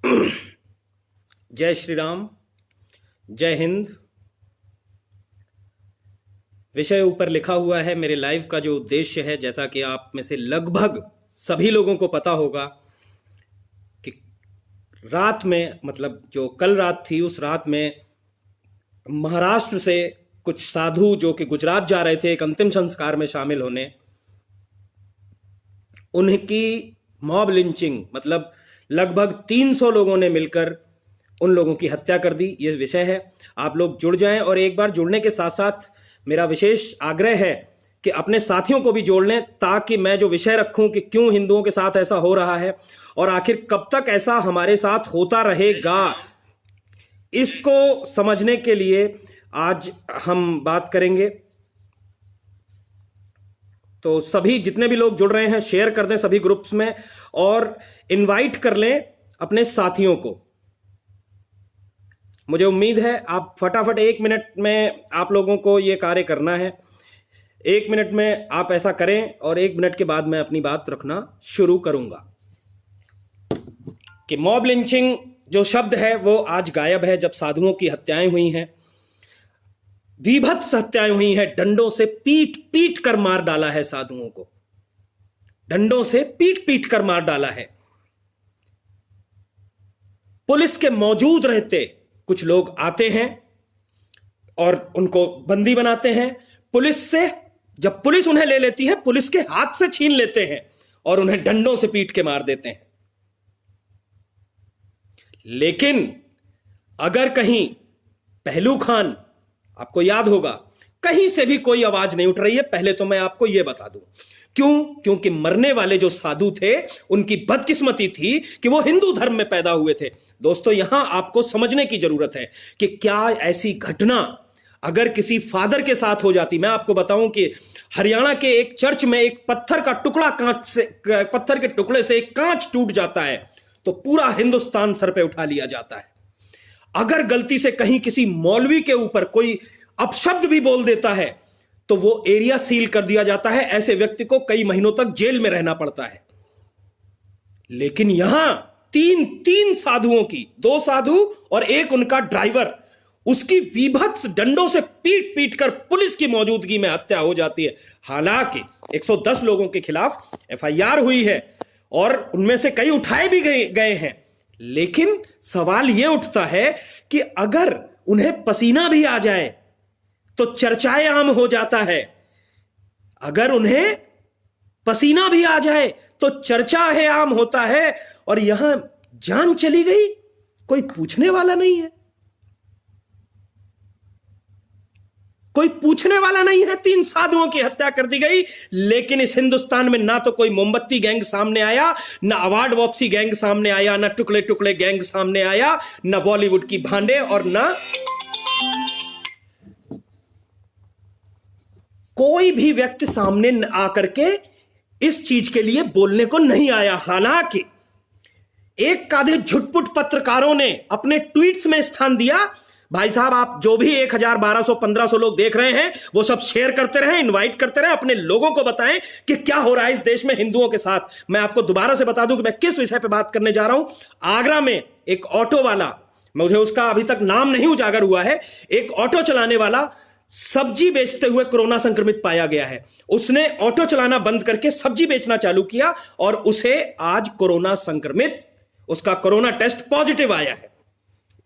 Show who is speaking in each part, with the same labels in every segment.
Speaker 1: जय श्री राम, जय हिंद। विषय ऊपर लिखा हुआ है। मेरे लाइव का जो उद्देश्य है, जैसा कि आप में से लगभग सभी लोगों को पता होगा कि रात में, मतलब जो कल रात थी, उस रात में महाराष्ट्र से कुछ साधु जो कि गुजरात जा रहे थे एक अंतिम संस्कार में शामिल होने, उनकी मॉब लिंचिंग, मतलब लगभग 300 लोगों ने मिलकर उन लोगों की हत्या कर दी। यह विषय है, आप लोग जुड़ जाएं। और एक बार जुड़ने के साथ साथ मेरा विशेष आग्रह है कि अपने साथियों को भी जोड़ लें, ताकि मैं जो विषय रखूं कि क्यों हिंदुओं के साथ ऐसा हो रहा है और आखिर कब तक ऐसा हमारे साथ होता रहेगा, इसको समझने के लिए आज हम बात करेंगे। तो सभी जितने भी लोग जुड़ रहे हैं, शेयर कर दें सभी ग्रुप्स में और इनवाइट कर लें अपने साथियों को। मुझे उम्मीद है आप फटाफट 1 मिनट में आप लोगों को यह कार्य करना है। 1 मिनट में आप ऐसा करें और 1 मिनट के बाद मैं अपनी बात रखना शुरू करूंगा। कि मॉब लिंचिंग जो शब्द है वो आज गायब है। जब साधुओं की हत्याएं हुई हैं, विभत्स हत्याएं हुई हैं, डंडों से पीट पीट कर मार डाला है साधुओं को, डंडों से पीट पीट कर मार डाला है। पुलिस के मौजूद रहते कुछ लोग आते हैं और उनको बंदी बनाते हैं। पुलिस से जब पुलिस उन्हें ले लेती है, पुलिस के हाथ से छीन लेते हैं और उन्हें डंडों से पीट के मार देते हैं। लेकिन अगर कहीं पहलू खान, आपको याद होगा, कहीं से भी कोई आवाज नहीं उठ रही है। पहले तो मैं आपको यह बता दूं क्यों। क्योंकि मरने वाले जो साधु थे, उनकी बदकिस्मती थी कि वो हिंदू धर्म में पैदा हुए थे। दोस्तों, यहां आपको समझने की जरूरत है कि क्या ऐसी घटना अगर किसी फादर के साथ हो जाती। मैं आपको बताऊं कि हरियाणा के एक चर्च में एक पत्थर के टुकड़े से एक कांच टूट जाता है तो पूरा हिंदुस्तान सर पे उठा लिया जाता है। अगर गलती से कहीं किसी मौलवी के ऊपर कोई अपशब्द भी बोल देता है तो वो एरिया सील कर दिया जाता है। ऐसे व्यक्ति को कई महीनों तक जेल में रहना पड़ता है। लेकिन यहां तीन साधुओं की, 2 साधु और एक उनका ड्राइवर, उसकी विभत्स डंडों से पीट पीट कर पुलिस की मौजूदगी में हत्या हो जाती है। हालांकि 110 लोगों के खिलाफ FIR हुई है और उनमें से कई उठाए भी गए हैं। लेकिन सवाल यह उठता है कि अगर उन्हें पसीना भी आ जाए तो चर्चाएं आम हो जाता है। अगर उन्हें पसीना भी आ जाए तो चर्चा है आम होता है और यहां जान चली गई, कोई पूछने वाला नहीं है। कोई पूछने वाला नहीं है। 3 साधुओं की हत्या कर दी गई। लेकिन इस हिंदुस्तान में ना तो कोई मोमबत्ती गैंग सामने आया, ना अवार्ड वापसी गैंग सामने आया, ना टुकड़े टुकड़े गैंग सामने आया, ना बॉलीवुड की भांडे, और ना कोई भी व्यक्ति सामने आकर के इस चीज के लिए बोलने को नहीं आया। हालांकि एक काधे झुटपुट पत्रकारों ने अपने ट्वीट्स में स्थान दिया। भाई साहब, आप जो भी 1000, 1200, 1500 लोग देख रहे हैं, वो सब शेयर करते रहें, इनवाइट करते रहें, अपने लोगों को बताएं कि क्या हो रहा है इस देश में हिंदुओं के साथ। मैं आपको दोबारा से बता दूं कि मैं किस विषय पे बात करने जा रहा हूं। आगरा में एक ऑटो वाला, मुझे उसका अभी तक नाम नहीं उजागर हुआ है, एक ऑटो चलाने वाला सब्जी बेचते हुए कोरोना संक्रमित पाया गया है। उसने ऑटो चलाना बंद करके सब्जी बेचना चालू किया और उसे आज कोरोना संक्रमित, उसका कोरोना टेस्ट पॉजिटिव आया है।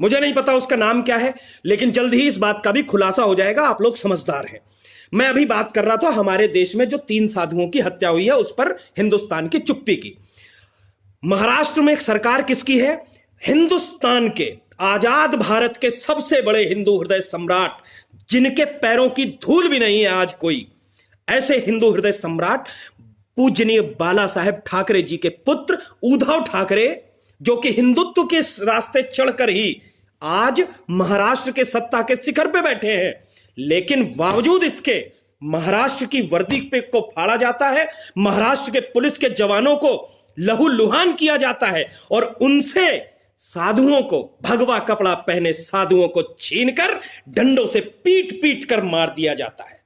Speaker 1: मुझे नहीं पता उसका नाम क्या है, लेकिन जल्द ही इस बात का भी खुलासा हो जाएगा। आप लोग समझदार हैं। मैं अभी बात कर रहा था हमारे देश में जो 3 साधुओं की हत्या हुई है, उस पर हिंदुस्तान की चुप्पी की। महाराष्ट्र में एक सरकार किसकी है? हिंदुस्तान के, आजाद भारत के सबसे बड़े हिंदू हृदय सम्राट, जिनके पैरों की धूल भी नहीं है आज कोई, ऐसे हिंदू हृदय सम्राट पूजनीय बाला साहेब ठाकरे जी के पुत्र उद्धव ठाकरे, जो कि हिंदुत्व के रास्ते चढ़कर ही आज महाराष्ट्र के सत्ता के शिखर पे बैठे हैं। लेकिन बावजूद इसके महाराष्ट्र की वर्दी पे को फाड़ा जाता है, महाराष्ट्र के पुलिस के जवानों को लहूलुहान किया जाता है और उनसे साधुओं को, भगवा कपड़ा पहने साधुओं को छीनकर डंडों से पीट पीट कर मार दिया जाता है।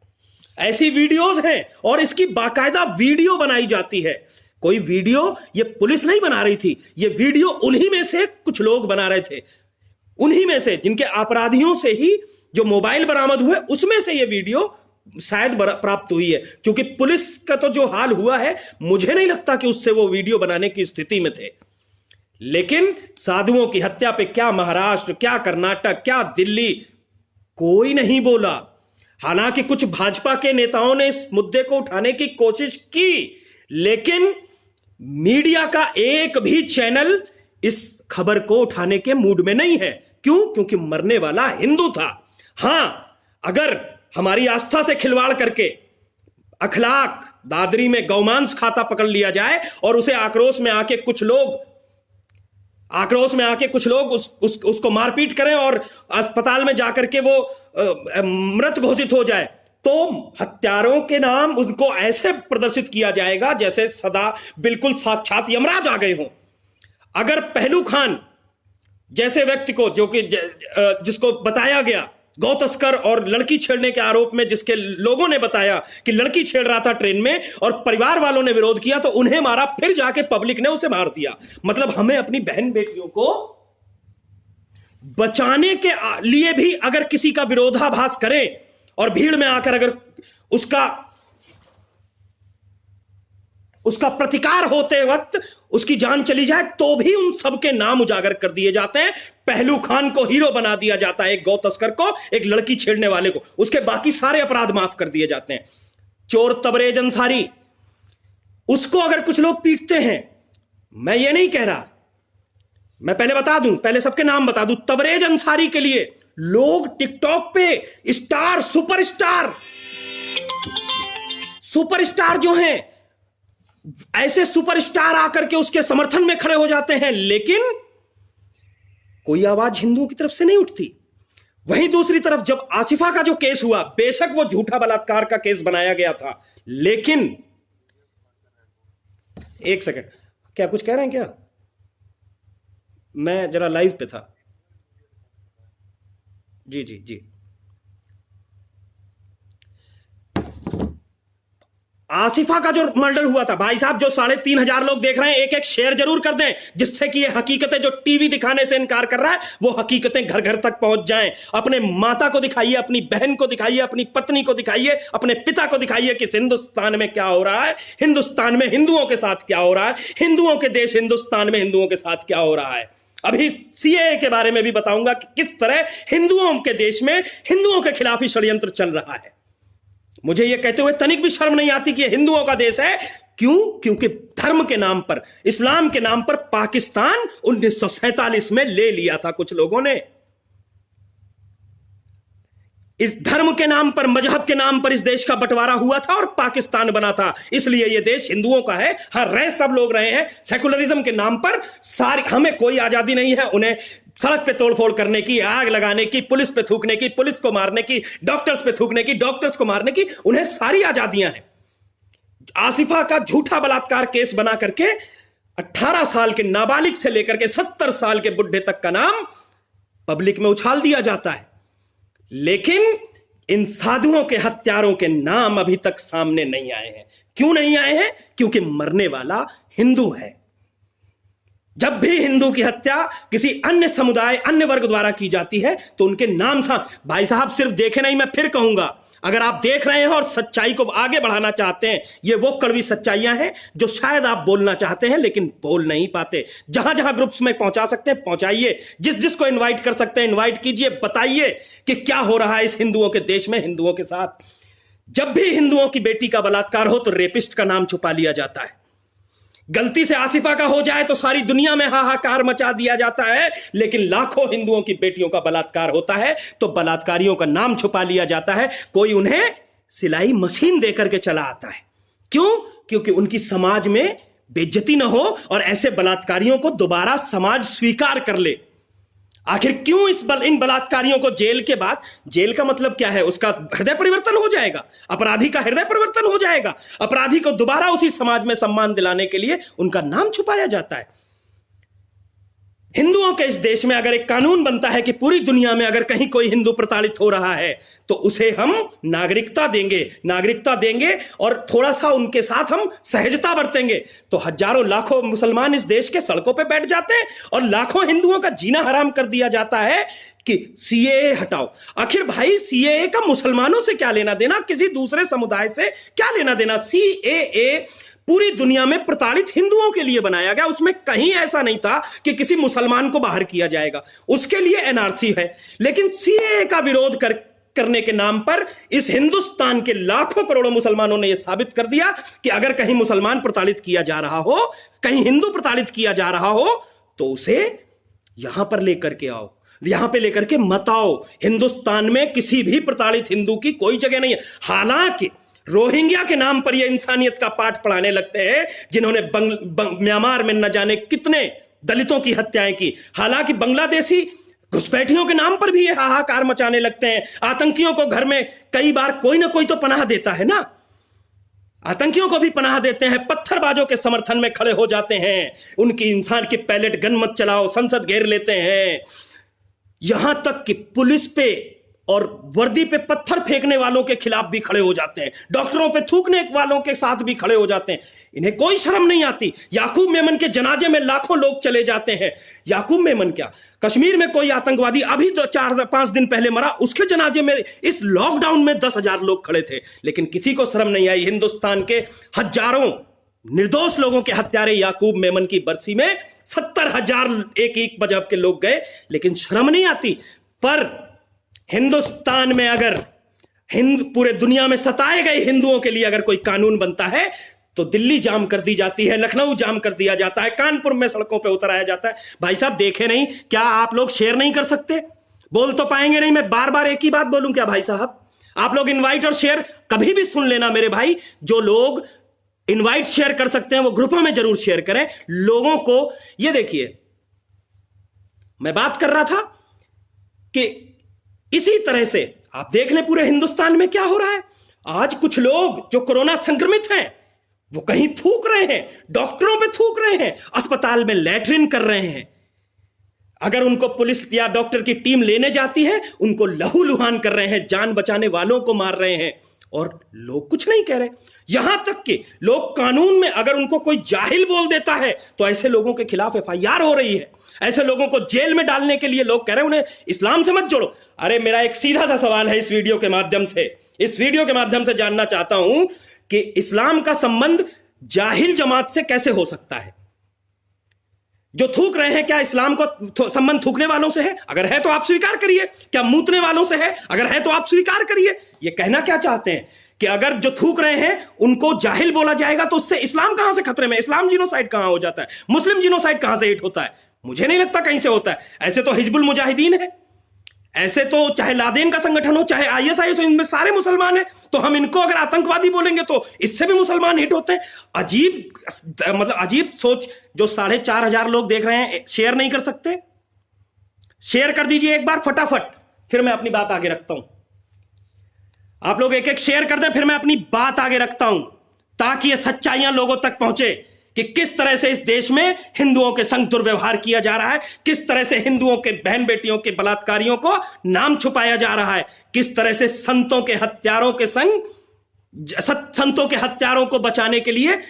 Speaker 1: ऐसी वीडियोज हैं और इसकी बाकायदा वीडियो बनाई जाती है। कोई वीडियो ये पुलिस नहीं बना रही थी, ये वीडियो उन्हीं में से कुछ लोग बना रहे थे, उन्हीं में से जिनके अपराधियों से ही जो मोबाइल बरामद हुए उसमें से ये वीडियो शायद प्राप्त हुई है। क्योंकि पुलिस का तो जो हाल हुआ है, मुझे नहीं लगता कि उससे वो वीडियो बनाने की स्थिति में थे। लेकिन साधुओं की हत्या पे क्या महाराष्ट्र, क्या कर्नाटक, क्या दिल्ली, कोई नहीं बोला। हालांकि कुछ भाजपा के नेताओं ने इस मुद्दे को उठाने की कोशिश की, लेकिन मीडिया का एक भी चैनल इस खबर को उठाने के मूड में नहीं है। क्यों? क्योंकि मरने वाला हिंदू था। हां, अगर हमारी आस्था से खिलवाड़ करके अखलाक दादरी में गौमांस खाता पकड़ लिया जाए और उसे आक्रोश में आके कुछ लोग उसको मारपीट करें और अस्पताल में जाकर के वो मृत घोषित हो जाए, तो हत्यारों के नाम उनको ऐसे प्रदर्शित किया जाएगा जैसे सदा बिल्कुल साक्षात यमराज आ गए हों। अगर पहलू खान जैसे व्यक्ति को, जो कि जिसको बताया गया गौ तस्कर और लड़की छेड़ने के आरोप में, जिसके लोगों ने बताया कि लड़की छेड़ रहा था ट्रेन में और परिवार वालों ने विरोध किया तो उन्हें मारा, फिर जाके पब्लिक ने उसे मार दिया। मतलब हमें अपनी बहन बेटियों को बचाने के लिए भी अगर किसी का विरोधाभास करें और भीड़ में आकर अगर उसका प्रतिकार होते वक्त उसकी जान चली जाए, तो भी उन सबके नाम उजागर कर दिए जाते हैं। पहलू खान को हीरो बना दिया जाता है, एक गौ तस्कर को, एक लड़की छेड़ने वाले को, उसके बाकी सारे अपराध माफ कर दिए जाते हैं। चोर तबरेज अंसारी, उसको अगर कुछ लोग पीटते हैं, मैं ये नहीं कह रहा, मैं पहले बता दूं, पहले सबके नाम बता दूं। तबरेज अंसारी के लिए लोग टिकटॉक पे सुपरस्टार जो हैं, ऐसे सुपरस्टार आकर के उसके समर्थन में खड़े हो जाते हैं, लेकिन कोई आवाज हिंदुओं की तरफ से नहीं उठती। वहीं दूसरी तरफ जब आसिफा का जो केस हुआ, बेशक वो झूठा बलात्कार का केस बनाया गया था, लेकिन एक सेकंड, क्या कुछ कह रहे हैं क्या? मैं जरा लाइव पे था। जी जी जी। आसिफा का जो मर्डर हुआ था, भाई साहब, जो 3,500 लोग देख रहे हैं, एक एक शेयर जरूर कर दें, जिससे कि ये हकीकतें जो टीवी दिखाने से इनकार कर रहा है, वो हकीकतें घर घर तक पहुंच जाएं। अपने माता को दिखाइए, अपनी बहन को दिखाइए, अपनी पत्नी को दिखाइए, अपने पिता को दिखाइए कि हिंदुस्तान में क्या हो रहा है, हिंदुस्तान में हिंदुओं के साथ क्या हो रहा है, हिंदुओं के देश हिंदुस्तान में हिंदुओं के साथ क्या हो रहा है। अभी सीएए के बारे में भी बताऊंगा कि किस तरह हिंदुओं के देश में हिंदुओं के खिलाफ ही षड्यंत्र चल रहा है। मुझे यह कहते हुए तनिक भी शर्म नहीं आती कि यह हिंदुओं का देश है। क्यों? क्योंकि धर्म के नाम पर, इस्लाम के नाम पर पाकिस्तान 1947 में ले लिया था कुछ लोगों ने। इस धर्म के नाम पर, मजहब के नाम पर इस देश का बंटवारा हुआ था और पाकिस्तान बना था। इसलिए यह देश हिंदुओं का है। हाँ, रहे सब लोग रहे हैं सेकुलरिज्म के नाम पर। हमें कोई आजादी नहीं है उन्हें सड़क पे तोड़फोड़ करने की, आग लगाने की, पुलिस पे थूकने की, पुलिस को मारने की, डॉक्टर्स पे थूकने की, डॉक्टर्स को मारने की, उन्हें सारी आजादियां हैं। आसिफा का झूठा बलात्कार केस बना करके 18 साल के नाबालिग से लेकर के 70 साल के बुढ़े तक का नाम पब्लिक में उछाल दिया जाता है, लेकिन इन साधुओं के हत्यारों के नाम अभी तक सामने नहीं आए हैं। क्यों नहीं आए हैं? क्योंकि मरने वाला हिंदू है। जब भी हिंदू की हत्या किसी अन्य समुदाय, अन्य वर्ग द्वारा की जाती है तो उनके नाम भाई साहब, सिर्फ देखे नहीं, मैं फिर कहूंगा, अगर आप देख रहे हैं और सच्चाई को आगे बढ़ाना चाहते हैं, ये वो कड़वी सच्चाइयां हैं जो शायद आप बोलना चाहते हैं लेकिन बोल नहीं पाते। जहां जहां ग्रुप्स में पहुंचा सकते हैं पहुंचाइए, जिस जिसको इन्वाइट कर सकते हैं इन्वाइट कीजिए, बताइए कि क्या हो रहा है इस हिंदुओं के देश में, हिंदुओं के साथ। जब भी हिंदुओं की बेटी का बलात्कार हो तो रेपिस्ट का नाम छुपा लिया जाता है। गलती से आसिफा का हो जाए तो सारी दुनिया में हाहाकार मचा दिया जाता है, लेकिन लाखों हिंदुओं की बेटियों का बलात्कार होता है तो बलात्कारियों का नाम छुपा लिया जाता है। कोई उन्हें सिलाई मशीन देकर के चला आता है। क्यों? क्योंकि उनकी समाज में बेइज्जती ना हो और ऐसे बलात्कारियों को दोबारा समाज स्वीकार कर ले। आखिर क्यों इन बलात्कारियों को जेल के बाद, जेल का मतलब क्या है, उसका हृदय परिवर्तन हो जाएगा, अपराधी का हृदय परिवर्तन हो जाएगा, अपराधी को दोबारा उसी समाज में सम्मान दिलाने के लिए उनका नाम छुपाया जाता है। हिंदुओं के इस देश में अगर एक कानून बनता है कि पूरी दुनिया में अगर कहीं कोई हिंदू प्रताड़ित हो रहा है तो उसे हम नागरिकता देंगे और थोड़ा सा उनके साथ हम सहजता बरतेंगे, तो हजारों लाखों मुसलमान इस देश के सड़कों पे बैठ जाते हैं और लाखों हिंदुओं का जीना हराम कर दिया जाता है कि सीएए हटाओ। आखिर भाई सीएए का मुसलमानों से क्या लेना देना, किसी दूसरे समुदाय से क्या लेना देना? सीएए पूरी दुनिया में प्रताड़ित हिंदुओं के लिए बनाया गया, उसमें कहीं ऐसा नहीं था कि किसी मुसलमान को बाहर किया जाएगा, उसके लिए एनआरसी है। लेकिन सीएए का विरोध करने के नाम पर इस हिंदुस्तान के लाखों करोड़ों मुसलमानों ने यह साबित कर दिया कि अगर कहीं मुसलमान प्रताड़ित किया जा रहा हो, कहीं हिंदू प्रताड़ित किया जा रहा हो, तो उसे यहां पर लेकर के आओ, यहां पे लेकर के मत आओ। हिंदुस्तान में किसी भी प्रताड़ित हिंदू की कोई जगह नहीं है। हालांकि रोहिंग्या के नाम पर यह इंसानियत का पाठ पढ़ाने लगते हैं जिन्होंने म्यांमार में न जाने कितने दलितों की हत्याएं की। हालांकि बांग्लादेशी घुसपैठियों के नाम पर भी ये हाहाकार मचाने लगते हैं। आतंकियों को घर में कई बार कोई ना कोई तो पनाह देता है ना, आतंकियों को भी पनाह देते हैं, पत्थरबाजों के समर्थन में खड़े हो जाते हैं, उनकी इंसान की पैलेट गन मत चलाओ, संसद घेर लेते हैं, यहां तक कि पुलिस पे और वर्दी पे पत्थर फेंकने वालों के खिलाफ भी खड़े हो जाते हैं, डॉक्टरों पे थूकने वालों के साथ भी खड़े हो जाते हैं। इन्हें कोई शर्म नहीं आती। याकूब मेमन के जनाजे में लाखों लोग चले जाते हैं। याकूब मेमन क्या, कश्मीर में कोई आतंकवादी अभी तो 4-5 दिन पहले मरा, उसके जनाजे में इस लॉकडाउन में 10,000 लोग खड़े थे, लेकिन किसी को शर्म नहीं आई। हिंदुस्तान के हजारों निर्दोष लोगों के हत्यारे याकूब मेमन की बरसी में 70,000 एक मजहब के लोग गए, लेकिन शर्म नहीं आती। पर हिंदुस्तान में अगर पूरे दुनिया में सताए गए हिंदुओं के लिए अगर कोई कानून बनता है तो दिल्ली जाम कर दी जाती है, लखनऊ जाम कर दिया जाता है, कानपुर में सड़कों पे उतर आया जाता है। भाई साहब देखे नहीं क्या आप लोग शेयर नहीं कर सकते? बोल तो पाएंगे नहीं, मैं बार बार एक ही बात बोलूं क्या भाई साहब? आप लोग इनवाइट और शेयर कभी भी सुन लेना मेरे भाई, जो लोग इनवाइट शेयर कर सकते हैं वो ग्रुपों में जरूर शेयर करें लोगों को। ये देखिए, मैं बात कर रहा था कि इसी तरह से आप देख लें पूरे हिंदुस्तान में क्या हो रहा है। आज कुछ लोग जो कोरोना संक्रमित हैं वो कहीं थूक रहे हैं, डॉक्टरों पे थूक रहे हैं, अस्पताल में लैट्रिन कर रहे हैं। अगर उनको पुलिस या डॉक्टर की टीम लेने जाती है उनको लहूलुहान कर रहे हैं, जान बचाने वालों को मार रहे हैं, और लोग कुछ नहीं कह रहे। यहां तक कि लोग कानून में अगर उनको कोई जाहिल बोल देता है तो ऐसे लोगों के खिलाफ एफआईआर हो रही है, ऐसे लोगों को जेल में डालने के लिए लोग कह रहे हैं उन्हें इस्लाम से मत जोड़ो। अरे मेरा एक सीधा सा सवाल है, इस वीडियो के माध्यम से जानना चाहता हूं कि इस्लाम का संबंध जाहिल जमात से कैसे हो सकता है? जो थूक रहे हैं क्या इस्लाम को संबंध थूकने वालों से है? अगर है तो आप स्वीकार करिए। क्या मूतने वालों से है? अगर है तो आप स्वीकार करिए। ये कहना क्या चाहते हैं कि अगर जो थूक रहे हैं उनको जाहिल बोला जाएगा तो उससे इस्लाम कहां से खतरे में? इस्लाम जीनोसाइड कहां हो जाता है? मुस्लिम जीनोसाइड कहां से हिट होता है? मुझे नहीं लगता कहीं से होता है। ऐसे तो हिजबुल मुजाहिदीन है, ऐसे तो चाहे लादेन का संगठन हो, चाहे आईएसआई हो, इनमें सारे मुसलमान हैं, तो हम इनको अगर आतंकवादी बोलेंगे तो इससे भी मुसलमान हिट होते हैं। अजीब सोच। जो 4,500 लोग देख रहे हैं, शेयर नहीं कर सकते? शेयर कर दीजिए एक बार फटाफट, फिर मैं अपनी बात आगे रखता हूं। आप लोग एक शेयर कर दें, फिर मैं अपनी बात आगे रखता हूं, ताकि ये सच्चाइयां लोगों तक पहुंचे कि किस तरह से इस देश में हिंदुओं के संग दुर्व्यवहार किया जा रहा है, किस तरह से हिंदुओं के बहन बेटियों के बलात्कारियों को नाम छुपाया जा रहा है, किस तरह से संतों के हत्यारों को बचाने के लिए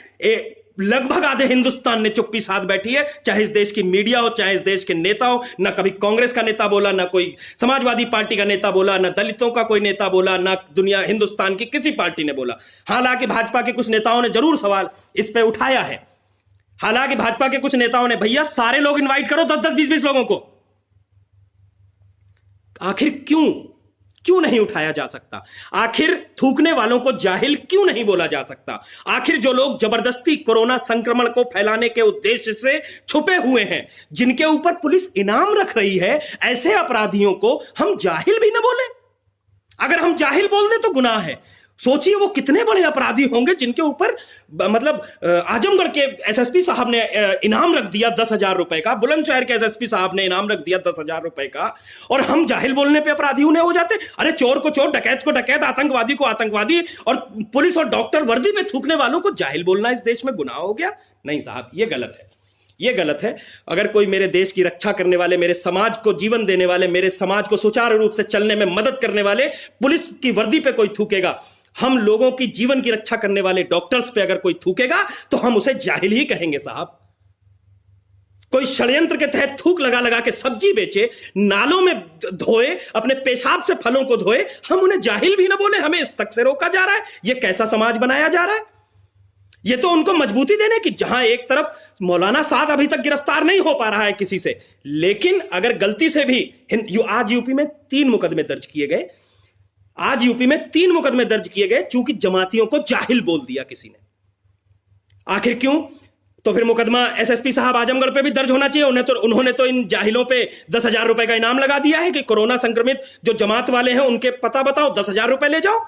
Speaker 1: लगभग आधे हिंदुस्तान ने चुप्पी साध बैठी है। चाहे इस देश की मीडिया हो, चाहे इस देश के नेता हो, ना कभी कांग्रेस का नेता बोला, ना कोई समाजवादी पार्टी का नेता बोला, ना दलितों का कोई नेता बोला, ना हिंदुस्तान की किसी पार्टी ने बोला। हालांकि भाजपा के कुछ नेताओं ने जरूर सवाल इस पे उठाया है। हालांकि भाजपा के कुछ नेताओं ने, भैया सारे लोग इनवाइट करो 10-10, 20-20 लोगों को। आखिर क्यों नहीं उठाया जा सकता? आखिर थूकने वालों को जाहिल क्यों नहीं बोला जा सकता? आखिर जो लोग जबरदस्ती कोरोना संक्रमण को फैलाने के उद्देश्य से छुपे हुए हैं, जिनके ऊपर पुलिस इनाम रख रही है, ऐसे अपराधियों को हम जाहिल भी ना बोले? अगर हम जाहिल बोल दें तो गुनाह है। सोचिए वो कितने बड़े अपराधी होंगे जिनके ऊपर आजमगढ़ के एसएसपी साहब ने इनाम रख दिया 10,000 रुपए का, बुलंदशहर के एसएसपी साहब ने इनाम रख दिया 10,000 रुपए का, और हम जाहिल बोलने पे अपराधी उन्हें हो जाते। अरे चोर को चोर, डकैत को डकैत, आतंकवादी को आतंकवादी, और पुलिस और डॉक्टर वर्दी में थूकने वालों को जाहिल बोलना इस देश में गुनाह हो गया? नहीं साहब, ये गलत है, ये गलत है। अगर कोई मेरे देश की रक्षा करने वाले, मेरे समाज को जीवन देने वाले, मेरे समाज को सुचारू रूप से चलने में मदद करने वाले पुलिस की वर्दी पे कोई थूकेगा, हम लोगों की जीवन की रक्षा करने वाले डॉक्टर्स पे अगर कोई थूकेगा तो हम उसे जाहिल ही कहेंगे साहब। कोई षड्यंत्र के तहत थूक लगा लगा के सब्जी बेचे, नालों में धोए, अपने पेशाब से फलों को धोए, हम उन्हें जाहिल भी ना बोले, हमें इस तक से रोका जा रहा है। यह कैसा समाज बनाया जा रहा है? यह तो उनको मजबूती देने की, जहां एक तरफ मौलाना साद अभी तक गिरफ्तार नहीं हो पा रहा है किसी से, लेकिन अगर गलती से भी आज यूपी में 3 मुकदमे दर्ज किए गए, आज यूपी में 3 मुकदमे दर्ज किए गए चूंकि जमातियों को जाहिल बोल दिया किसी ने। आखिर क्यों? तो फिर मुकदमा एसएसपी साहब आजमगढ़ पे भी दर्ज होना चाहिए। उन्होंने तो इन जाहिलों पे 10,000 रुपए का इनाम लगा दिया है कि कोरोना संक्रमित जो जमात वाले हैं उनके पता बताओ, 10,000 रुपए ले जाओ।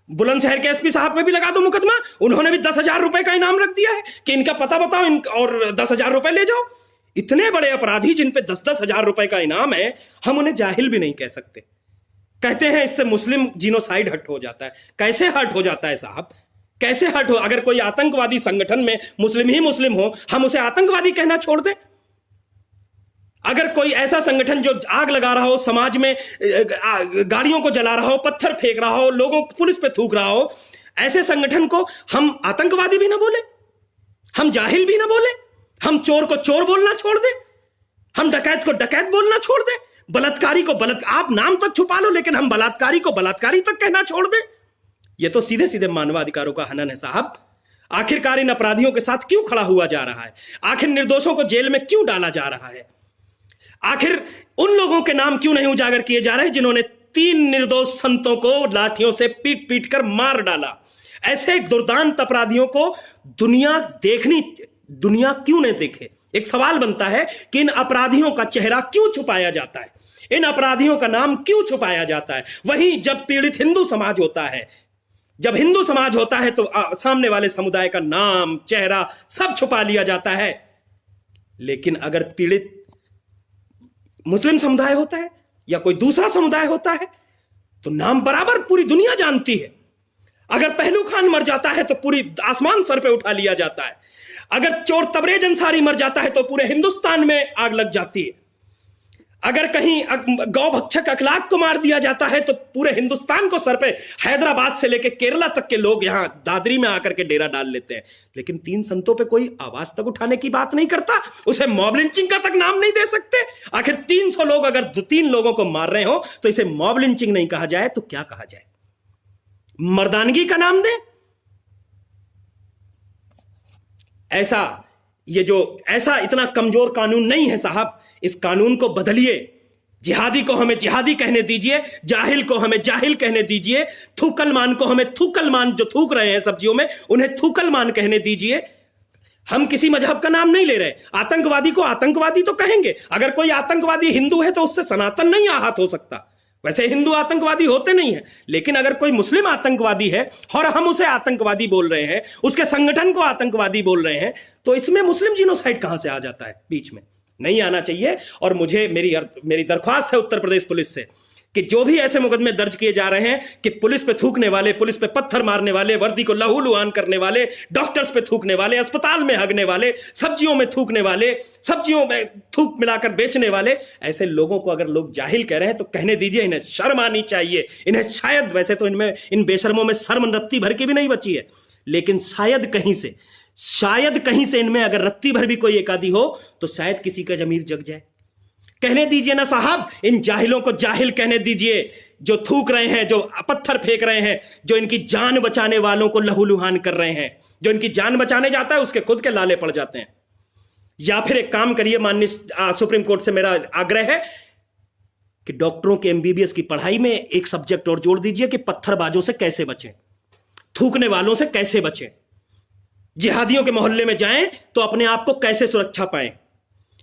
Speaker 1: बुलंदशहर के एसपी साहब पे भी लगा दो मुकदमा, उन्होंने भी 10,000 रुपए का इनाम रख दिया है कि इनका पता बताओ और 10,000 रुपए ले जाओ। इतने बड़े अपराधी जिन पे 10-10 हजार रुपए का इनाम है, हम उन्हें जाहिल भी नहीं कह सकते। कहते हैं इससे मुस्लिम जीनोसाइड हट हो जाता है। कैसे हट हो जाता है साहब? कैसे हट हो? अगर कोई आतंकवादी संगठन में मुस्लिम ही मुस्लिम हो, हम उसे आतंकवादी कहना छोड़ दें? अगर कोई ऐसा संगठन जो आग लगा रहा हो, समाज में गाड़ियों को जला रहा हो, पत्थर फेंक रहा हो, लोगों को पुलिस पे थूक रहा हो, ऐसे संगठन को हम आतंकवादी भी ना बोले, हम जाहिल भी ना बोले, हम चोर को चोर बोलना छोड़ दें, हम डकैत को डकैत बोलना छोड़ दें, बलात्कारी को आप नाम तक छुपा लो, लेकिन हम बलात्कारी को बलात्कारी तक कहना छोड़ दें? यह तो सीधे सीधे मानवाधिकारों का हनन है साहब। आखिरकार इन अपराधियों के साथ क्यों खड़ा हुआ जा रहा है? आखिर निर्दोषों को जेल में क्यों डाला जा रहा है? आखिर उन लोगों के नाम क्यों नहीं उजागर किए जा रहे जिन्होंने 3 निर्दोष संतों को लाठियों से पीट पीट कर मार डाला? ऐसे दुर्दांत अपराधियों को दुनिया क्यों नहीं देखे? एक सवाल बनता है कि इन अपराधियों का चेहरा क्यों छुपाया जाता है, इन अपराधियों का नाम क्यों छुपाया जाता है? वहीं जब पीड़ित हिंदू समाज होता है, जब हिंदू समाज होता है तो सामने वाले समुदाय का नाम, चेहरा सब छुपा लिया जाता है। लेकिन अगर पीड़ित मुस्लिम समुदाय होता है या कोई दूसरा समुदाय होता है तो नाम बराबर पूरी दुनिया जानती है। अगर पहलू खान मर जाता है तो पूरी आसमान सर पे उठा लिया जाता है। अगर चोर तबरेज अंसारी मर जाता है तो पूरे हिंदुस्तान में आग लग जाती है। अगर कहीं गौ भक्षक अखलाक को मार दिया जाता है तो पूरे हिंदुस्तान को सर पे, हैदराबाद से लेकर केरला तक के लोग यहां दादरी में आकर के डेरा डाल लेते हैं। लेकिन 3 संतों पे कोई आवाज तक उठाने की बात नहीं करता, उसे मॉब लिंचिंग का तक नाम नहीं दे सकते। आखिर 300 लोग अगर 3 लोगों को मार रहे हो तो इसे मॉब लिंचिंग नहीं कहा जाए तो क्या कहा जाए? मर्दानगी का नाम दे? ऐसा इतना कमजोर कानून नहीं है साहब। इस कानून को बदलिए। जिहादी को हमें जिहादी कहने दीजिए, जाहिल को हमें जाहिल कहने दीजिए, थूकलमान को हमें थूकलमान, जो थूक रहे हैं सब्जियों में उन्हें थूकलमान कहने दीजिए। हम किसी मजहब का नाम नहीं ले रहे। आतंकवादी को आतंकवादी तो कहेंगे। अगर कोई आतंकवादी हिंदू है तो उससे सनातन नहीं आहत हो सकता। वैसे हिंदू आतंकवादी होते नहीं है, लेकिन अगर कोई मुस्लिम आतंकवादी है और हम उसे आतंकवादी बोल रहे हैं, उसके संगठन को आतंकवादी बोल रहे हैं, तो इसमें मुस्लिम जीनोसाइड कहां से आ जाता है? बीच में नहीं आना चाहिए। और मेरी दरख्वास्त है उत्तर प्रदेश पुलिस से कि जो भी ऐसे मुकदमे दर्ज किए जा रहे हैं कि पुलिस पे थूकने वाले, पुलिस पे पत्थर मारने वाले, वर्दी को लहूलुहान करने वाले, डॉक्टर्स पे थूकने वाले, अस्पताल में हगने वाले, सब्जियों में थूकने वाले, सब्जियों में थूक मिलाकर बेचने वाले, ऐसे लोगों को अगर लोग जाहिल कह रहे हैं तो कहने दीजिए इन्हें शर्म आनी चाहिए। इन्हें शायद, वैसे तो इन बेशर्मों में शर्म रत्ती भर की भी नहीं बची है, लेकिन शायद कहीं से इनमें अगर रत्ती भर भी कोई एक आधी हो तो शायद किसी का जमीर जग जाए। कहने दीजिए ना साहब, इन जाहिलों को जाहिल कहने दीजिए, जो थूक रहे हैं, जो पत्थर फेंक रहे हैं, जो इनकी जान बचाने वालों को लहूलुहान कर रहे हैं। जो इनकी जान बचाने जाता है उसके खुद के लाले पड़ जाते हैं। या फिर एक काम करिए, माननीय सुप्रीम कोर्ट से मेरा आग्रह है कि डॉक्टरों के एमबीबीएस की पढ़ाई में एक सब्जेक्ट और जोड़ दीजिए कि पत्थरबाजों से कैसे बचें, थूकने वालों से कैसे बचें, जिहादियों के मोहल्ले में जाएं तो अपने आप को कैसे सुरक्षा पाएं।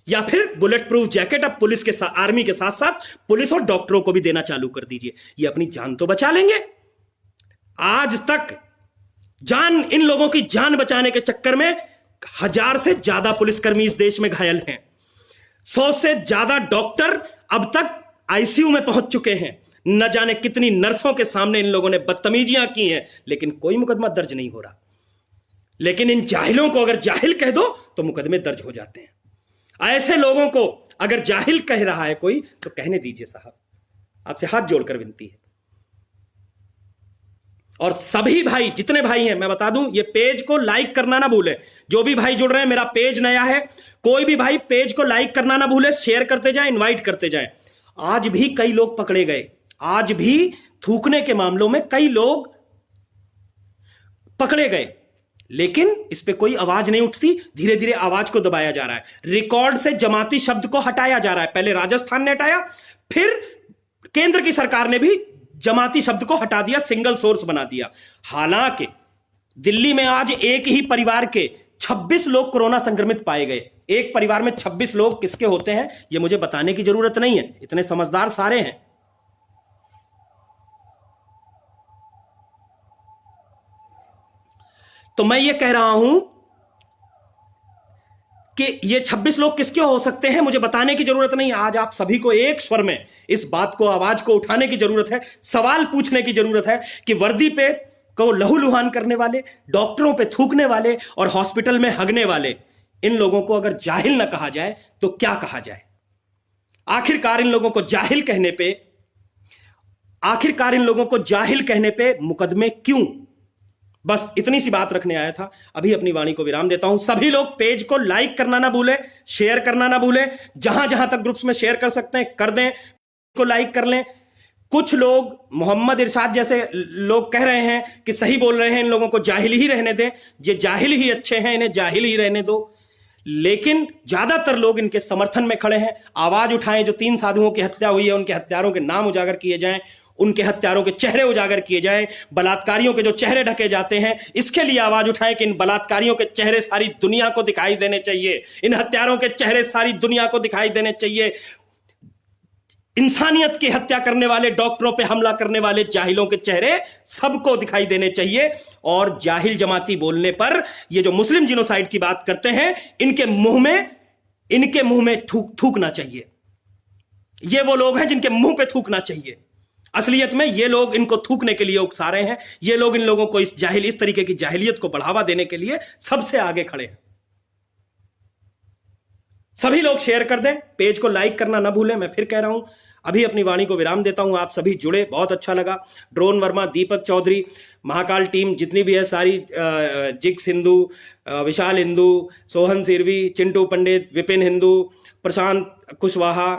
Speaker 1: या फिर बुलेट प्रूफ जैकेट अब पुलिस के साथ, आर्मी के साथ साथ पुलिस और डॉक्टरों को भी देना चालू कर दीजिए। ये अपनी जान तो बचा लेंगे। आज तक इन लोगों की जान बचाने के चक्कर में 1000 से ज्यादा पुलिसकर्मी इस देश में घायल हैं। 100 से ज्यादा डॉक्टर अब तक आईसीयू में पहुंच चुके हैं। न जाने कितनी नर्सों के सामने इन लोगों ने बदतमीजियां की हैं, लेकिन कोई मुकदमा दर्ज नहीं हो रहा। लेकिन इन जाहिलों को अगर जाहिल कह दो तो मुकदमे दर्ज हो जाते हैं। ऐसे लोगों को अगर जाहिल कह रहा है कोई तो कहने दीजिए साहब, आपसे हाथ जोड़कर विनती है। और सभी भाई, जितने भाई हैं, मैं बता दूं, ये पेज को लाइक करना ना भूले। जो भी भाई जुड़ रहे हैं, मेरा पेज नया है, कोई भी भाई पेज को लाइक करना ना भूले, शेयर करते जाएं, इनवाइट करते जाएं। आज भी कई लोग पकड़े गए, आज भी थूकने के मामलों में कई लोग पकड़े गए, लेकिन इस पे कोई आवाज नहीं उठती। धीरे धीरे आवाज को दबाया जा रहा है। रिकॉर्ड से जमाती शब्द को हटाया जा रहा है। पहले राजस्थान ने हटाया, फिर केंद्र की सरकार ने भी जमाती शब्द को हटा दिया, सिंगल सोर्स बना दिया। हालांकि दिल्ली में आज एक ही परिवार के 26 लोग कोरोना संक्रमित पाए गए। एक परिवार में 26 लोग किसके होते हैं यह मुझे बताने की जरूरत नहीं है, इतने समझदार सारे हैं। तो मैं ये कह रहा हूं कि ये 26 लोग किसके हो सकते हैं मुझे बताने की जरूरत नहीं। आज आप सभी को एक स्वर में इस बात को, आवाज को उठाने की जरूरत है, सवाल पूछने की जरूरत है कि वर्दी पे को लहूलुहान करने वाले, डॉक्टरों पे थूकने वाले और हॉस्पिटल में हगने वाले, इन लोगों को अगर जाहिल ना कहा जाए तो क्या कहा जाए? आखिरकार इन लोगों को जाहिल कहने पे मुकदमे क्यों? बस इतनी सी बात रखने आया था। अभी अपनी वाणी को विराम देता हूं। सभी लोग पेज को लाइक करना ना भूलें, शेयर करना ना भूलें। जहां जहां तक ग्रुप्स में शेयर कर सकते हैं कर दें, को लाइक कर लें। कुछ लोग, मोहम्मद इरशाद जैसे लोग कह रहे हैं कि सही बोल रहे हैं, इन लोगों को जाहिल ही रहने दें, ये जाहिल ही अच्छे हैं, इन्हें जाहिल ही रहने दो। लेकिन ज्यादातर लोग इनके समर्थन में खड़े हैं। आवाज उठाएं, जो 3 साधुओं की हत्या हुई है उनके हत्यारों के नाम उजागर किए जाएं, उनके हत्यारों के चेहरे उजागर किए जाएं, बलात्कारियों के जो चेहरे ढके जाते हैं इसके लिए आवाज उठाएं कि इन बलात्कारियों के चेहरे सारी दुनिया को दिखाई देने चाहिए, इन हत्यारों के चेहरे सारी दुनिया को दिखाई देने चाहिए। इंसानियत की हत्या करने वाले, डॉक्टरों पे हमला करने वाले जाहिलों के चेहरे सबको दिखाई देने चाहिए। और जाहिल जमाती बोलने पर ये जो मुस्लिम जिनोसाइड की बात करते हैं, इनके मुंह में थूकना चाहिए। ये वो लोग हैं जिनके मुंह पे थूकना चाहिए। असलियत में ये लोग इनको थूकने के लिए उकसा रहे हैं। ये लोग इन लोगों को इस तरीके की जाहिलियत को बढ़ावा देने के लिए सबसे आगे खड़े हैं। सभी लोग शेयर कर दें, पेज को लाइक करना ना भूलें। मैं फिर कह रहा हूं, अभी अपनी वाणी को विराम देता हूं। आप सभी जुड़े, बहुत अच्छा लगा। ड्रोन वर्मा, दीपक चौधरी, महाकाल टीम जितनी भी है सारी, जिग सिंधु, विशाल हिंदू, सोहन सिरवी, चिंटू पंडित, विपिन हिंदू, प्रशांत कुशवाहा,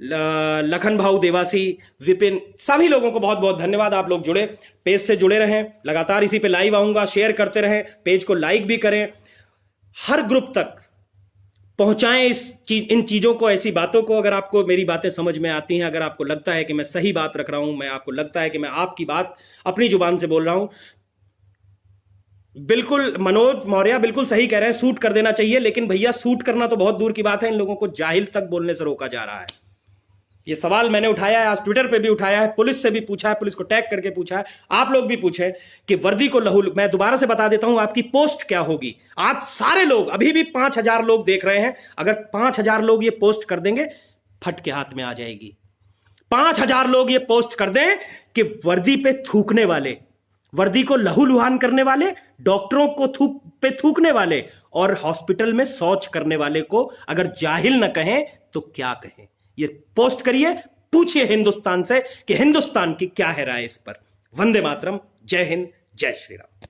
Speaker 1: लखन भाऊ देवासी, विपिन, सभी लोगों को बहुत बहुत धन्यवाद। आप लोग जुड़े, पेज से जुड़े रहें। लगातार इसी पे लाइव आऊंगा, शेयर करते रहें, पेज को लाइक भी करें, हर ग्रुप तक पहुंचाएं इन चीजों को, ऐसी बातों को। अगर आपको मेरी बातें समझ में आती हैं, अगर आपको लगता है कि मैं सही बात रख रहा हूं, मैं आपको लगता है कि मैं आपकी बात अपनी जुबान से बोल रहा हूं, बिल्कुल मनोज मौर्य बिल्कुल सही कह रहे हैं, सूट कर देना चाहिए। लेकिन भैया, सूट करना तो बहुत दूर की बात है, इन लोगों को जाहिल तक बोलने से रोका जा रहा है। ये सवाल मैंने उठाया है, आज ट्विटर पे भी उठाया है, पुलिस से भी पूछा है, पुलिस को टैग करके पूछा है, आप लोग भी पूछे कि वर्दी को मैं दोबारा से बता देता हूं आपकी पोस्ट क्या होगी। आज सारे लोग, अभी भी 5000 लोग देख रहे हैं, अगर 5000 लोग ये पोस्ट कर देंगे, फट के हाथ में आ जाएगी। 5000 लोग ये पोस्ट कर दें कि वर्दी पे थूकने वाले, वर्दी को लहूलुहान करने वाले, डॉक्टरों को थूकने वाले और हॉस्पिटल में शौच करने वाले को अगर जाहिल न कहें तो क्या कहें? ये पोस्ट करिए, पूछिए हिंदुस्तान से कि हिंदुस्तान की क्या है राय इस पर। वंदे मातरम, जय हिंद, जय श्री राम।